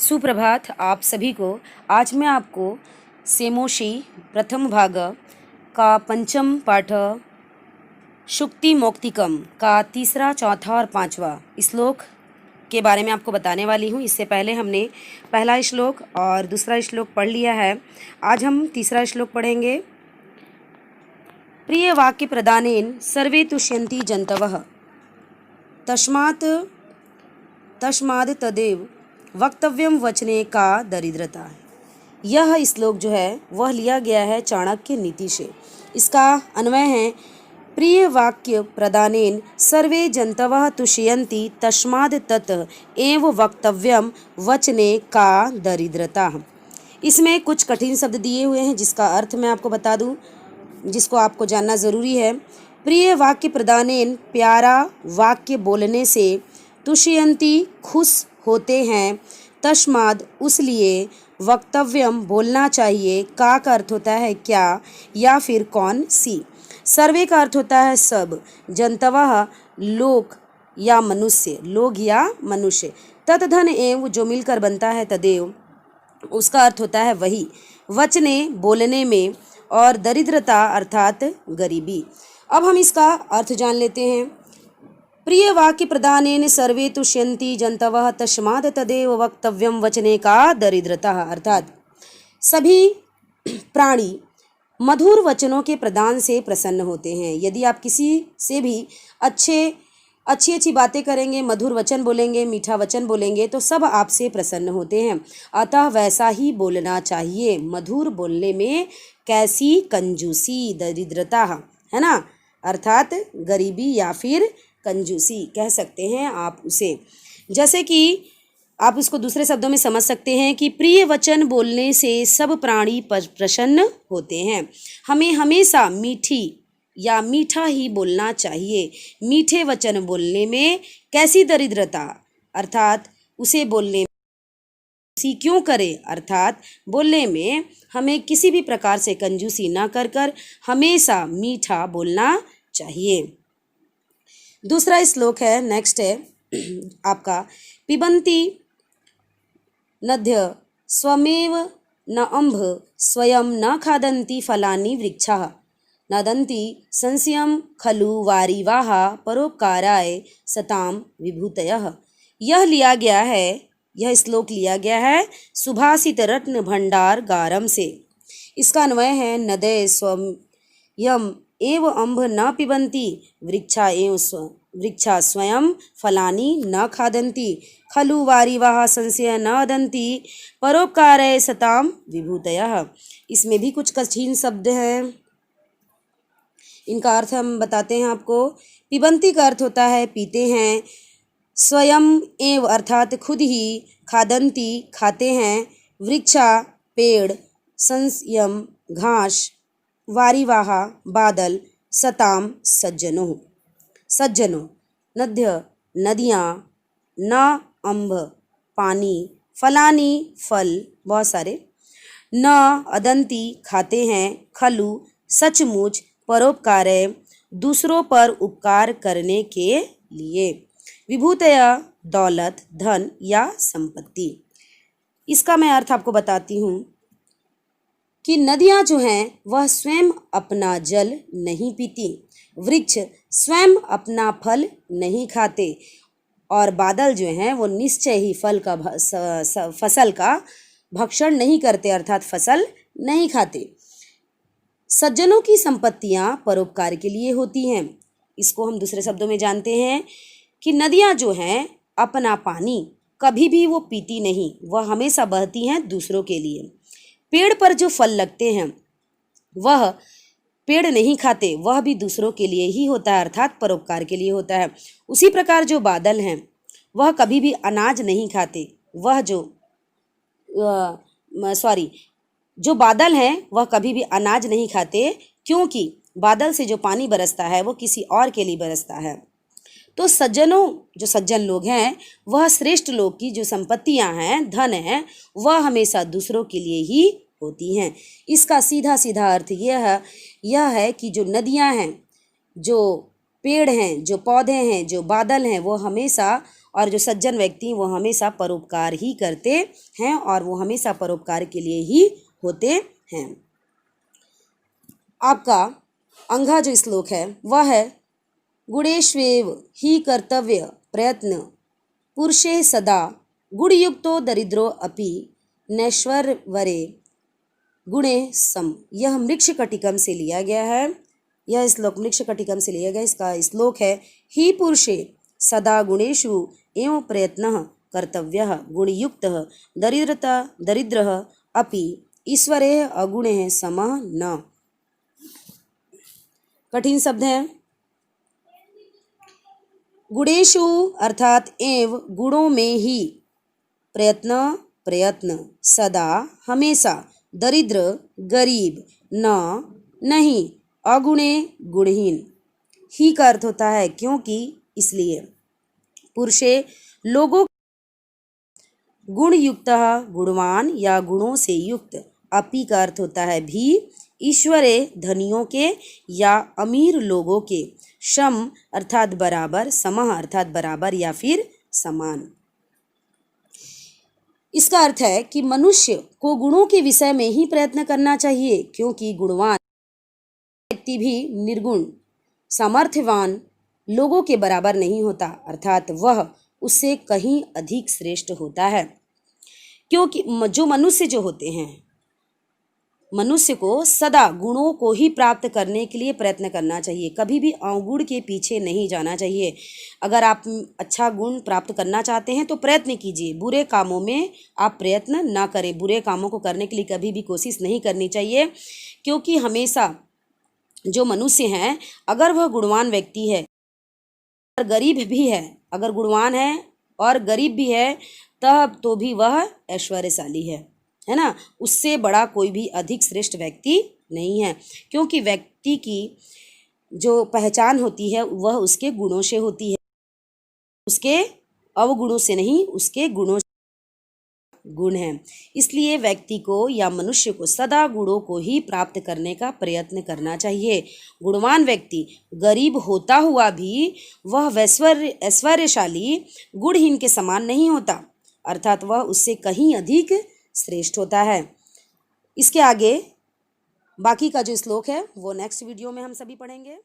सुप्रभात आप सभी को। आज मैं आपको सेमोशी प्रथम भाग का पंचम पाठ शुक्ति मौक्तिकम का तीसरा, चौथा और पांचवा श्लोक के बारे में आपको बताने वाली हूँ। इससे पहले हमने पहला श्लोक और दूसरा श्लोक पढ़ लिया है। आज हम तीसरा श्लोक पढ़ेंगे। प्रिय वाक्य प्रदानेन सर्वे तुष्यन्ति जन्तवः तस्माद् तदेव वक्तव्यम वचने का दरिद्रता है। यह श्लोक जो है वह लिया गया है चाणक्य नीति से। इसका अन्वय है प्रिय वाक्य प्रदानेन सर्वे जन्तवः तुष्यन्ति तस्माद् तत् एव वक्तव्यम वचने का दरिद्रता। इसमें कुछ कठिन शब्द दिए हुए हैं जिसका अर्थ मैं आपको बता दूं, जिसको आपको जानना ज़रूरी है। प्रिय वाक्य प्रदानेन प्यारा वाक्य बोलने से, तुष्यन्ति खुश होते हैं, तस्माद उसलिए, वक्तव्यम बोलना चाहिए, का अर्थ होता है क्या या फिर कौन सी, सर्वे का अर्थ होता है सब, जंतवः लोग या मनुष्य, लोग या मनुष्य, तत्धन एवं जो मिलकर बनता है तदेव उसका अर्थ होता है वही, वचने बोलने में, और दरिद्रता अर्थात गरीबी। अब हम इसका अर्थ जान लेते हैं। प्रिय वाक्य प्रदानेन सर्वे तुष्यन्ति जन्तवः तस्माद् तदेव वक्तव्यम वचने का दरिद्रता, अर्थात सभी प्राणी मधुर वचनों के प्रदान से प्रसन्न होते हैं। यदि आप किसी से भी अच्छी बातें करेंगे, मधुर वचन बोलेंगे, मीठा वचन बोलेंगे तो सब आपसे प्रसन्न होते हैं। अतः वैसा ही बोलना चाहिए। मधुर बोलने में कैसी कंजूसी, दरिद्रता है ना, अर्थात गरीबी या फिर कंजूसी कह सकते हैं आप उसे। जैसे कि आप इसको दूसरे शब्दों में समझ सकते हैं कि प्रिय वचन बोलने से सब प्राणी प्रसन्न होते हैं। हमें हमेशा मीठी या मीठा ही बोलना चाहिए। मीठे वचन बोलने में कैसी दरिद्रता, अर्थात उसे बोलने सी क्यों करें, अर्थात बोलने में हमें किसी भी प्रकार से कंजूसी ना कर हमेशा मीठा बोलना चाहिए। दूसरा श्लोक है, नेक्स्ट है आपका, पिबन्ति नद्य स्वमेव न अम्भ स्वयं न खादन्ति फलानि वृक्षाः नदन्ति संशयं खलु वारिवाः परोपकाराय सताम विभूतयः। यह श्लोक लिया गया है सुभाषित रत्न भंडार गारम से। इसका अन्वय है नदय स्वयं एव अम्भ न पिबन्ति वृक्षा स्वयं फलानि न खादन्ति खलु वारिवाः संशय न वदन्ति परोपकाराय सताम विभूतयः। इसमें भी कुछ कठिन शब्द हैं, इनका अर्थ हम बताते हैं आपको। पिबन्ति का अर्थ होता है पीते हैं, स्वयं एव अर्थात खुद ही, खादन्ति खाते हैं, वृक्षा पेड़, संशयम घास, वारिवाह बादल, सताम सज्जनों, नद्य नदियाँ, न अम्भ पानी, फलानी फल बहुत सारे, न अदंती खाते हैं, खलु सचमुच, परोपकाराय दूसरों पर उपकार करने के लिए, विभूतया दौलत धन या संपत्ति। इसका मैं अर्थ आपको बताती हूँ कि नदियाँ जो हैं वह स्वयं अपना जल नहीं पीती, वृक्ष स्वयं अपना फल नहीं खाते, और बादल जो हैं वो निश्चय ही फसल का भक्षण नहीं करते, अर्थात फसल नहीं खाते। सज्जनों की संपत्तियाँ परोपकार के लिए होती हैं। इसको हम दूसरे शब्दों में जानते हैं कि नदियाँ जो हैं अपना पानी कभी भी वो पीती नहीं, वह हमेशा बहती हैं दूसरों के लिए। पेड़ पर जो फल लगते हैं वह पेड़ नहीं खाते, वह भी दूसरों के लिए ही होता है, अर्थात परोपकार के लिए होता है। उसी प्रकार जो बादल हैं वह कभी भी अनाज नहीं खाते, जो बादल हैं वह कभी भी अनाज नहीं खाते, क्योंकि बादल से जो पानी बरसता है वो किसी और के लिए बरसता है। तो जो सज्जन लोग हैं वह श्रेष्ठ लोग की जो संपत्तियां हैं, धन है, वह हमेशा दूसरों के लिए ही होती हैं। इसका सीधा अर्थ यह है कि जो नदियां हैं, जो पेड़ हैं, जो पौधे हैं, जो बादल हैं, वो हमेशा और जो सज्जन व्यक्ति वो हमेशा परोपकार ही करते हैं और वो हमेशा परोपकार के लिए ही होते हैं। आपका अंघा जो श्लोक है वह है गुणेष्वेव ही कर्तव्य प्रयत्न पुरुषे सदा गुणयुक्तो दरिद्रो अपि नैश्वर्वरे गुणे सम। यह मृक्षकटिकम से लिया गया है। यह श्लोक मृक्षकटिकम से लिया गया। इसका श्लोक है ही पुरुषे सदा गुणेषु एवं प्रयत्नः कर्तव्यः गुणयुक्तः दरिद्रः अपि ईश्वरे अगुणे समः न। कठिन शब्द है। गुणेषु अर्थात एव गुणों में ही प्रयत्न सदा हमेशा दरिद्र गरीब न नहीं अगुणे गुणहीन। ही का अर्थ होता है क्योंकि इसलिए पुरुषे लोगों गुण युक्त गुणवान या गुणों से युक्त। अपि का अर्थ होता है भी ईश्वरे धनियों के या अमीर लोगों के। सम अर्थात बराबर समः अर्थात बराबर या फिर समान। इसका अर्थ है कि मनुष्य को गुणों के विषय में ही प्रयत्न करना चाहिए क्योंकि गुणवान व्यक्ति भी निर्गुण सामर्थ्यवान लोगों के बराबर नहीं होता अर्थात वह उससे कहीं अधिक श्रेष्ठ होता है। क्योंकि जो मनुष्य जो होते हैं मनुष्य को सदा गुणों को ही प्राप्त करने के लिए प्रयत्न करना चाहिए। कभी भी अवगुण के पीछे नहीं जाना चाहिए। अगर आप अच्छा गुण प्राप्त करना चाहते हैं तो प्रयत्न कीजिए। बुरे कामों में आप प्रयत्न ना करें। बुरे कामों को करने के लिए कभी भी कोशिश नहीं करनी चाहिए क्योंकि हमेशा जो मनुष्य हैं अगर वह गुणवान व्यक्ति है और गरीब भी है, अगर गुणवान है और गरीब भी है तब तो भी वह ऐश्वर्यशाली है ना। उससे बड़ा कोई भी अधिक श्रेष्ठ व्यक्ति नहीं है क्योंकि व्यक्ति की जो पहचान होती है वह उसके गुणों से होती है, उसके अवगुणों से नहीं, उसके गुणों गुण है। इसलिए व्यक्ति को या मनुष्य को सदा गुणों को ही प्राप्त करने का प्रयत्न करना चाहिए। गुणवान व्यक्ति गरीब होता हुआ भी वह ऐश्वर्यशाली गुणहीन के समान नहीं होता अर्थात वह उससे कहीं अधिक श्रेष्ठ होता है। इसके आगे बाकी का जो श्लोक है वो नेक्स्ट वीडियो में हम सभी पढ़ेंगे।